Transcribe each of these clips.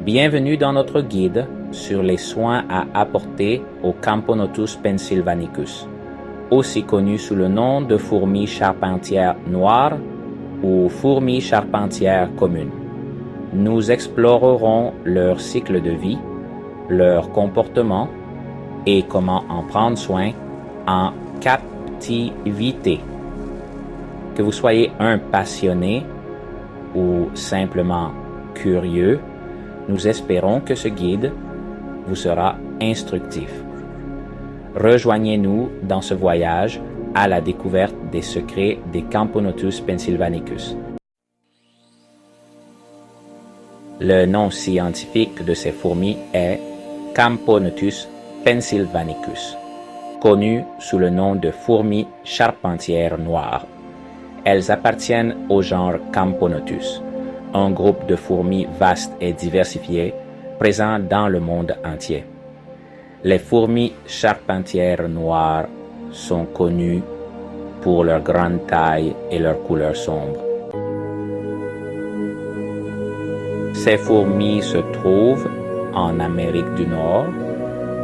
Bienvenue dans notre guide sur les soins à apporter au Camponotus pennsylvanicus, aussi connu sous le nom de fourmi charpentière noire ou fourmi charpentière commune. Nous explorerons leur cycle de vie, leur comportement et comment en prendre soin en captivité. Que vous soyez un passionné ou simplement curieux, nous espérons que ce guide vous sera instructif. Rejoignez-nous dans ce voyage à la découverte des secrets des Camponotus pennsylvanicus. Le nom scientifique de ces fourmis est Camponotus pennsylvanicus, connu sous le nom de fourmis charpentières noires. Elles appartiennent au genre Camponotus, un groupe de fourmis vaste et diversifié présent dans le monde entier. Les fourmis charpentières noires sont connues pour leur grande taille et leur couleur sombre. Ces fourmis se trouvent en Amérique du Nord,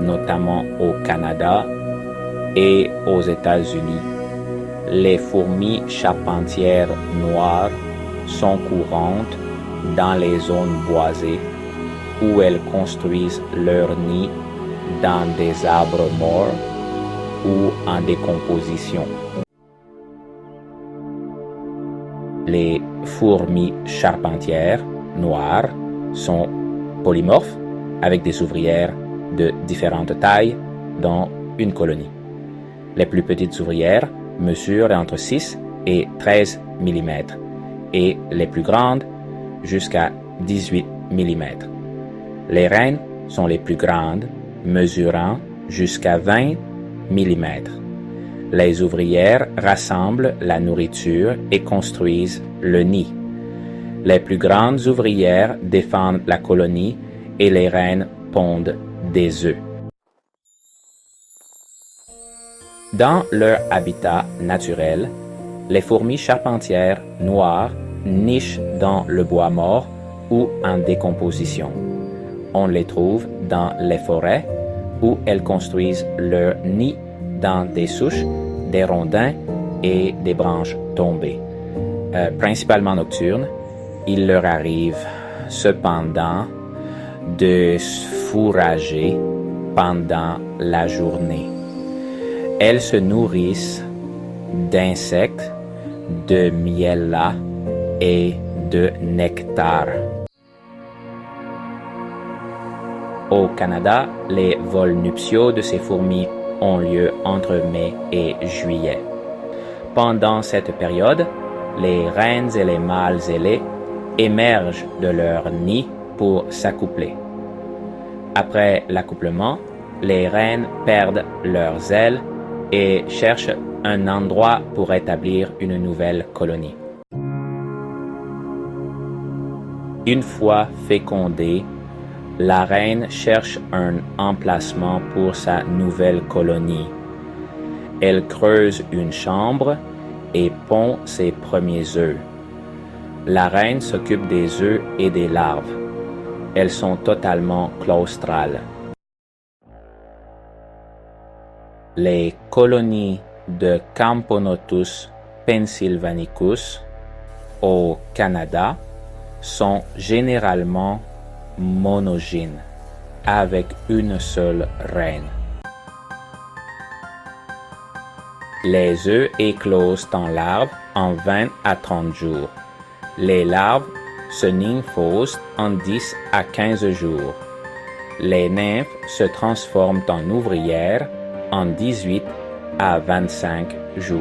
notamment au Canada et aux États-Unis. Les fourmis charpentières noires sont courantes dans les zones boisées où elles construisent leur nid dans des arbres morts ou en décomposition. Les fourmis charpentières noires sont polymorphes avec des ouvrières de différentes tailles dans une colonie. Les plus petites ouvrières mesurent entre 6 et 13 mm et les plus grandes jusqu'à 18 mm. Les reines sont les plus grandes, mesurant jusqu'à 20 mm. Les ouvrières rassemblent la nourriture et construisent le nid. Les plus grandes ouvrières défendent la colonie et les reines pondent des œufs. Dans leur habitat naturel, les fourmis charpentières noires nichent dans le bois mort ou en décomposition. On les trouve dans les forêts où elles construisent leur nid dans des souches, des rondins et des branches tombées. Principalement nocturnes, il leur arrive cependant de fourrager pendant la journée. Elles se nourrissent d'insectes, de miella et de nectar. Au Canada, les vols nuptiaux de ces fourmis ont lieu entre mai et juillet. Pendant cette période, les reines et les mâles ailés émergent de leur nid pour s'accoupler. Après l'accouplement, les reines perdent leurs ailes et cherchent un endroit pour établir une nouvelle colonie. Une fois fécondée, la reine cherche un emplacement pour sa nouvelle colonie. Elle creuse une chambre et pond ses premiers œufs. La reine s'occupe des œufs et des larves. Elles sont totalement claustrales. Les colonies de Camponotus pennsylvanicus au Canada sont généralement monogynes, avec une seule reine. Les œufs éclosent en larves en 20 à 30 jours. Les larves se nymphosent en 10 à 15 jours. Les nymphes se transforment en ouvrières en 18 à 25 jours.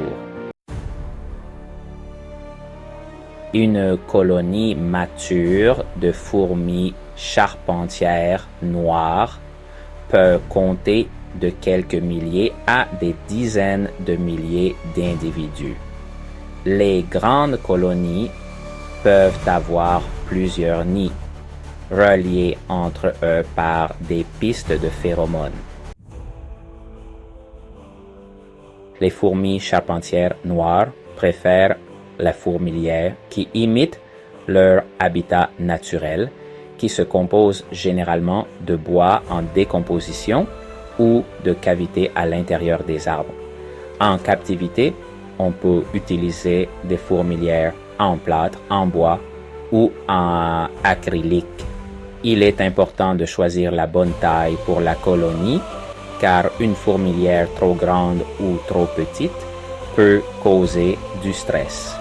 Une colonie mature de fourmis charpentières noires peut compter de quelques milliers à des dizaines de milliers d'individus. Les grandes colonies peuvent avoir plusieurs nids, reliés entre eux par des pistes de phéromones. Les fourmis charpentières noires préfèrent la fourmilière qui imite leur habitat naturel, qui se compose généralement de bois en décomposition ou de cavités à l'intérieur des arbres. En captivité, on peut utiliser des fourmilières en plâtre, en bois ou en acrylique. Il est important de choisir la bonne taille pour la colonie car une fourmilière trop grande ou trop petite peut causer du stress.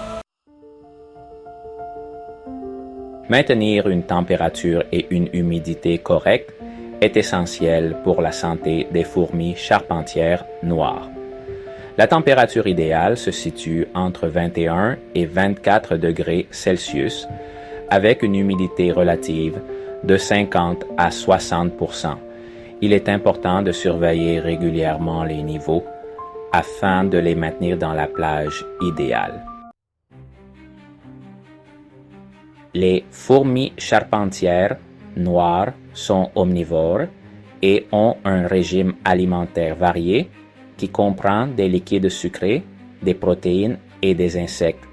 Maintenir une température et une humidité correctes est essentiel pour la santé des fourmis charpentières noires. La température idéale se situe entre 21 et 24 degrés Celsius avec une humidité relative de 50 à 60%. Il est important de surveiller régulièrement les niveaux afin de les maintenir dans la plage idéale. Les fourmis charpentières noires sont omnivores et ont un régime alimentaire varié qui comprend des liquides sucrés, des protéines et des insectes.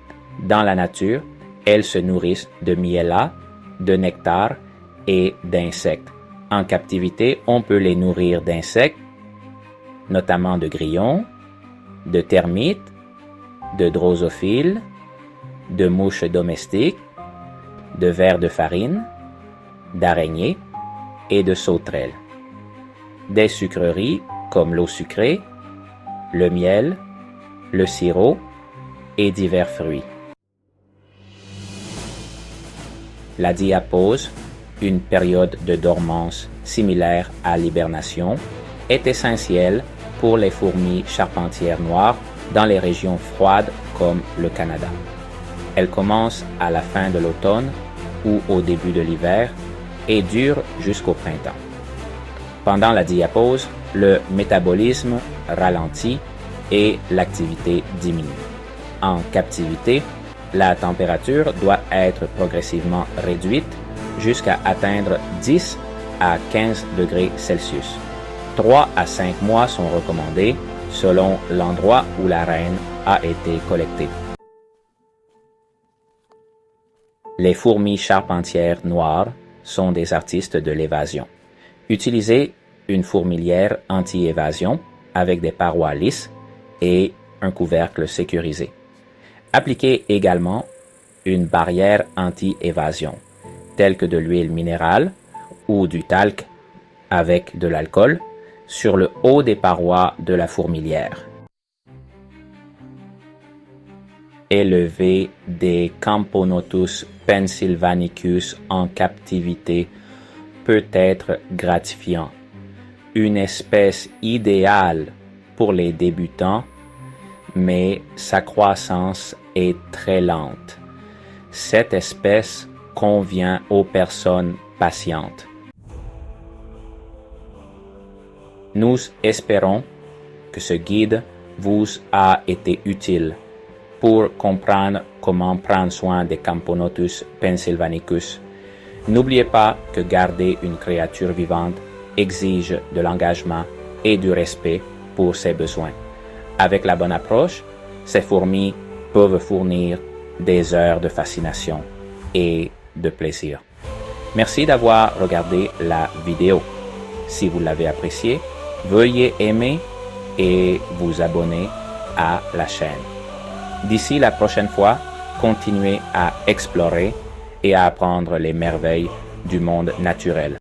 Dans la nature, elles se nourrissent de miella, de nectar et d'insectes. En captivité, on peut les nourrir d'insectes, notamment de grillons, de termites, de drosophiles, de mouches domestiques, de vers de farine, d'araignées et de sauterelles. Des sucreries comme l'eau sucrée, le miel, le sirop et divers fruits. La diapause, une période de dormance similaire à l'hibernation, est essentielle pour les fourmis charpentières noires dans les régions froides comme le Canada. Elle commence à la fin de l'automne ou au début de l'hiver et dure jusqu'au printemps. Pendant la diapause, le métabolisme ralentit et l'activité diminue. En captivité, la température doit être progressivement réduite jusqu'à atteindre 10 à 15 degrés Celsius. 3 à 5 mois sont recommandés selon l'endroit où la reine a été collectée. Les fourmis charpentières noires sont des artistes de l'évasion. Utilisez une fourmilière anti-évasion avec des parois lisses et un couvercle sécurisé. Appliquez également une barrière anti-évasion, telle que de l'huile minérale ou du talc avec de l'alcool, sur le haut des parois de la fourmilière. Élever des Camponotus pennsylvanicus en captivité peut être gratifiant. Une espèce idéale pour les débutants, mais sa croissance est très lente. Cette espèce convient aux personnes patientes. Nous espérons que ce guide vous a été utile pour comprendre comment prendre soin des Camponotus pennsylvanicus. N'oubliez pas que garder une créature vivante exige de l'engagement et du respect pour ses besoins. Avec la bonne approche, ces fourmis peuvent fournir des heures de fascination et de plaisir. Merci d'avoir regardé la vidéo. Si vous l'avez appréciée, veuillez aimer et vous abonner à la chaîne. D'ici la prochaine fois, continuez à explorer et à apprendre les merveilles du monde naturel.